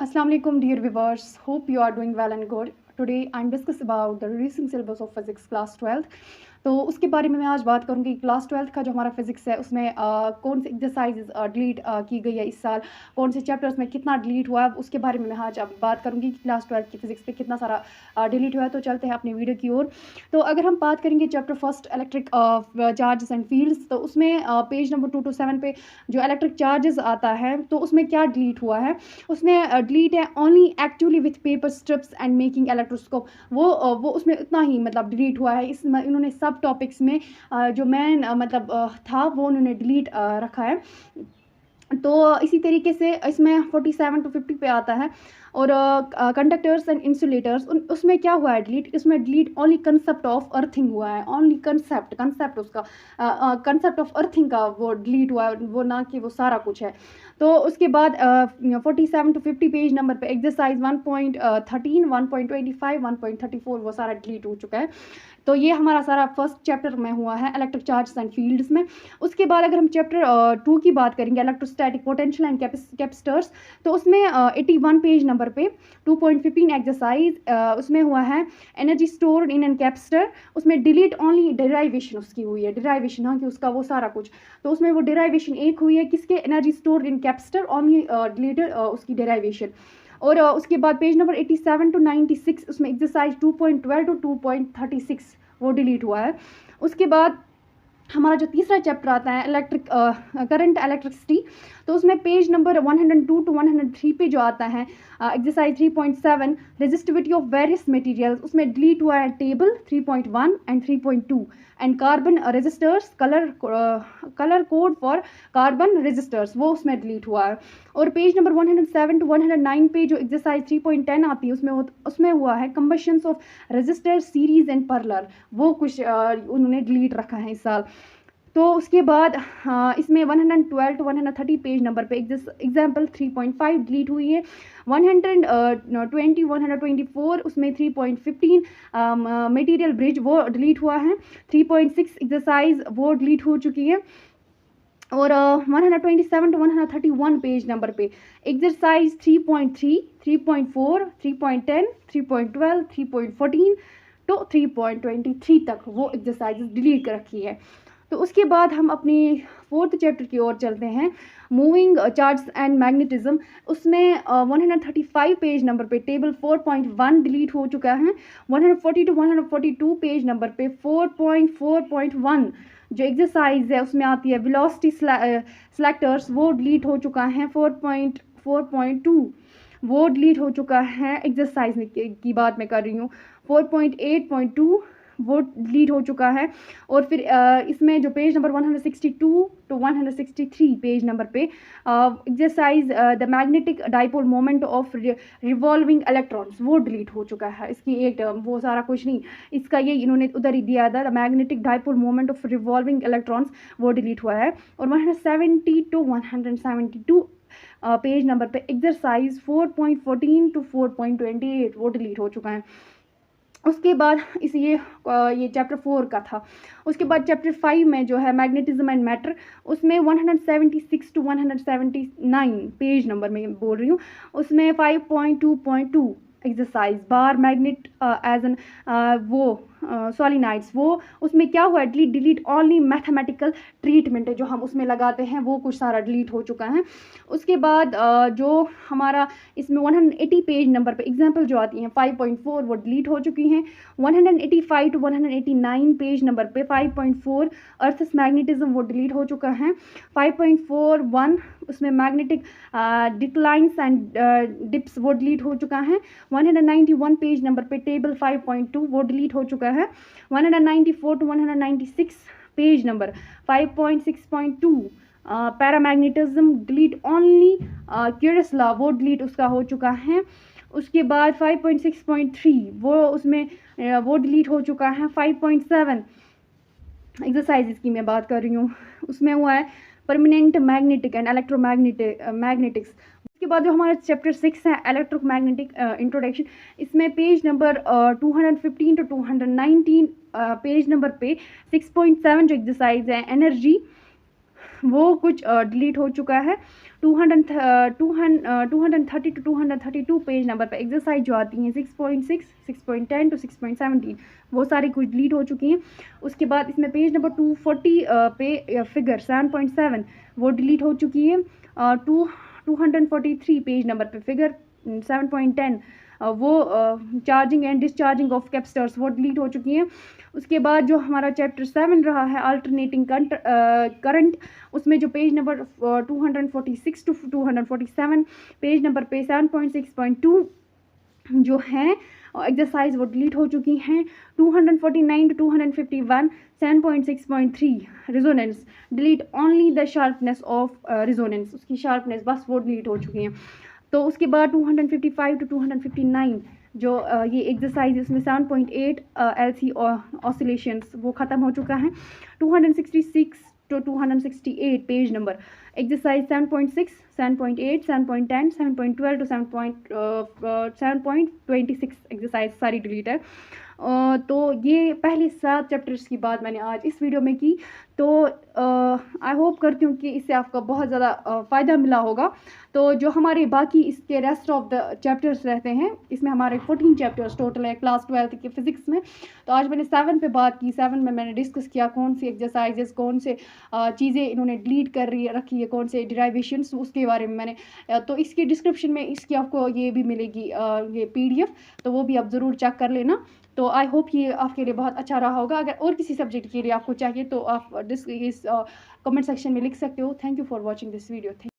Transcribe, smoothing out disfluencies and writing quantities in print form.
Assalamu alaikum dear viewers. Hope you are doing well and good. Today I'm discuss about the recent syllabus of physics class 12th. तो उसके बारे में मैं आज बात करूँगी क्लास 12th का जो हमारा फिजिक्स है उसमें कौन सी एक्सरसाइज डिलीट की गई है इस साल, कौन से चैप्टर्स में कितना डिलीट हुआ है उसके बारे में मैं आज बात करूँगी कि क्लास 12th की फिजिक्स पे कितना सारा डिलीट हुआ है। तो चलते हैं अपनी वीडियो की ओर। तो अगर हम बात करेंगे chapter first electric charges and fields, तो उसमें पेज नंबर 2 to 7 पे जो इलेक्ट्रिक चार्जेस आता है तो उसमें क्या डिलीट हुआ है, उसमें डिलीट है only actively with paper strips and making electroscope. वो उसमें इतना ही मतलब डिलीट हुआ है। इसमें इन्होंने सब टॉपिक्स में जो मेन था वो उन्होंने डिलीट रखा है। तो इसी तरीके से इसमें 47 to 50 पे आता है। और कंडक्टर्स एंड इंसुलेटर्स उसमें क्या हुआ है डिलीट, इसमें delete only concept of earthing हुआ है। ओनली कंसेप्ट उसका कंसेप्ट ऑफ अर्थिंग का वो डिलीट हुआ है, वो ना कि वो सारा कुछ है। तो उसके बाद 47 to 50 पेज नंबर पे एक्सरसाइज 1.13 1.25 1.34 वो सारा डिलीट हो चुका है। तो ये हमारा सारा फर्स्ट चैप्टर में हुआ है इलेक्ट्रिक चार्ज एंड फील्ड्स में। उसके बाद अगर हम चैप्टर 2 की बात करेंगे इलेक्ट्रोस्टैटिक पोटेंशियल एंड कैपेसिटर्स, तो उसमें 81 पेज नंबर पे 2.15 एक्सरसाइज उसमें हुआ है energy stored in an capacitor. उसमें डिलीट ओनली डेराइवेशन उसकी हुई है, डेराइवेशन हाँ कि उसका वो सारा कुछ, तो उसमें वो डेराइवेशन एक हुई है किसके, energy stored in capacitor, only deleted उसकी डेराइवेशन। और उसके बाद पेज नंबर 87 to 96 उसमें एक्सरसाइज 2.12 to 2.36 वो डिलीट हुआ है। उसके बाद हमारा जो तीसरा चैप्टर आता है इलेक्ट्रिक करंट इलेक्ट्रिसिटी, तो उसमें पेज नंबर 102 to 103 पे जो आता है exercise 3.7 resistivity of various materials, उसमें डिलीट हुआ है table 3.1 and 3.2 and carbon resistors colour code for carbon resistors वो उसमें डिलीट हुआ है। और पेज नंबर 107 to 109 पे जो एक्सरसाइज 3.10 आती है उसमें हुआ है combinations of resistor series and parallel, वो कुछ उन्होंने डिलीट रखा है इस साल। तो उसके बाद इसमें 112 to 130 पेज नंबर पे एग्जाम्पल 3.5 डिलीट हुई है। 120 124 उसमें 3.15 मटेरियल ब्रिज वो डिलीट हुआ है। 3.6 एक्सरसाइज वो डिलीट हो चुकी है। और 127 to 131 पेज नंबर पे एक्सरसाइज 3.3 3.4 3.10 3.12 3.14 तो 3.23 तक वो एक्सरसाइज डिलीट कर रखी है। तो उसके बाद हम अपनी फोर्थ चैप्टर की ओर चलते हैं मूविंग चार्ज एंड मैग्नेटिज्म। उसमें 135 पेज नंबर पे टेबल 4.1 डिलीट हो चुका है। 140 to 142 पेज नंबर पे 4.4.1 जो एक्सरसाइज है उसमें आती है वेलोसिटी सेलेक्टर्स वो डिलीट हो चुका है। 4.4.2 वो डिलीट हो चुका है, एक्सरसाइज की बात मैं कर रही हूँ। 4.8.2 वो डिलीट हो चुका है। और फिर इसमें जो page number 162 to 163 page number पे exercise the magnetic dipole moment of revolving electrons वो डिलीट हो चुका है। इसकी एक टर्म वो सारा कुछ नहीं, इसका ये इन्होंने उधर ही दिया था, the magnetic dipole moment of revolving electrons वो डिलीट हुआ है। और 170 to 172 पेज नंबर पे एक्सरसाइज 4.14 to 4.28 वो डिलीट हो चुका है। उसके बाद ये चैप्टर 4 का था। उसके बाद चैप्टर 5 में जो है मैग्नेटिज्म एंड मैटर, उसमें 176 to 179 पेज नंबर में बोल रही हूँ, उसमें 5.2.2 exercise bar magnet as an वो सॉलिनाइड्स वो उसमें क्या हुआ है डिलीट ओनली मैथमेटिकल ट्रीटमेंट है जो हम उसमें लगाते हैं वो कुछ सारा डिलीट हो चुका है। उसके बाद जो हमारा इसमें 180 पेज नंबर पे एग्जाम्पल जो आती हैं 5.4 वो डिलीट हो चुकी हैं। 185 to 189 पेज नंबर पे 5.4 अर्थस मैग्नेटिज्म वो डिलीट हो चुका है। 5.41 उसमें मैग्नेटिक डिक्लाइंस एंड डिप्स वो डिलीट हो चुका है। 191 पेज नंबर पे टेबल 5.2 वो डिलीट हो चुका है। 194 to 196 page number 5.6.2 paramagnetism delete only curious law वो डिलीट उसका हो चुका है। उसके बाद 5.6.3 वो उसमें वो डिलीट हो चुका है। 5.7 एक्सरसाइज की मैं बात कर रही हूँ, उसमें हुआ है परमानेंट मैग्नेटिक एंड मैग्नेटिक्स। उसके बाद जो हमारा चैप्टर 6 है इलेक्ट्रोमैग्नेटिक इंट्रोडक्शन, इसमें page number 215 to 219 page number पे 6.7 जो एक्सरसाइज है एनर्जी वो कुछ डिलीट हो चुका है। 230 to 232 पेज नंबर पे एक्सरसाइज जो आती हैं 6.6, 6.10 to 6.17 वो सारी कुछ डिलीट हो चुकी हैं। उसके बाद इसमें पेज नंबर 240 पे फिगर 7.7 वो डिलीट हो चुकी है। 243 पेज नंबर पे फिगर 7.10 वो charging and discharging of capacitors वो डिलीट हो चुकी हैं। उसके बाद जो हमारा चैप्टर 7 रहा है अल्टरनेटिंग करंट, उसमें जो page number 246 to 247 page number पे 7.6.2 जो हैं एक्सरसाइज वो डिलीट हो चुकी हैं। 249 to 251 7.6.3 resonance delete only the sharpness of resonance, उसकी शार्पनेस बस वो डिलीट हो चुकी हैं। तो उसके बाद 255 to 259 जो ये एक्सरसाइज इसमें 7.8 LC ऑसिलेशंस वो ख़त्म हो चुका है। 266 to 268 page number exercise 7.6, 7.8, 7.10, 7.12 to 7.26 exercise सारी डिलीट है। तो ये पहले 7 चैप्टर्स की बात मैंने आज इस वीडियो में की। तो आई होप करती हूँ कि इससे आपको बहुत ज़्यादा फ़ायदा मिला होगा। तो जो हमारे बाकी इसके रेस्ट ऑफ द चैप्टर्स रहते हैं, इसमें हमारे 14 चैप्टर्स टोटल है क्लास 12 के फिज़िक्स में। तो आज मैंने 7 पे बात की। 7 में मैंने डिस्कस किया कौन सी एक्सरसाइजेस, कौन से चीज़ें इन्होंने डिलीट कर रखी है, कौन से डिराइवेशंस, उसके बारे में मैंने तो इसकी डिस्क्रिप्शन में इसकी आपको ये भी मिलेगी ये PDF, तो वो भी आप ज़रूर चेक कर लेना। तो आई होप ये आपके लिए बहुत अच्छा रहा होगा। अगर और किसी सब्जेक्ट के लिए आपको चाहिए तो आप इस कमेंट सेक्शन में लिख सकते हो। Thank you for watching this video.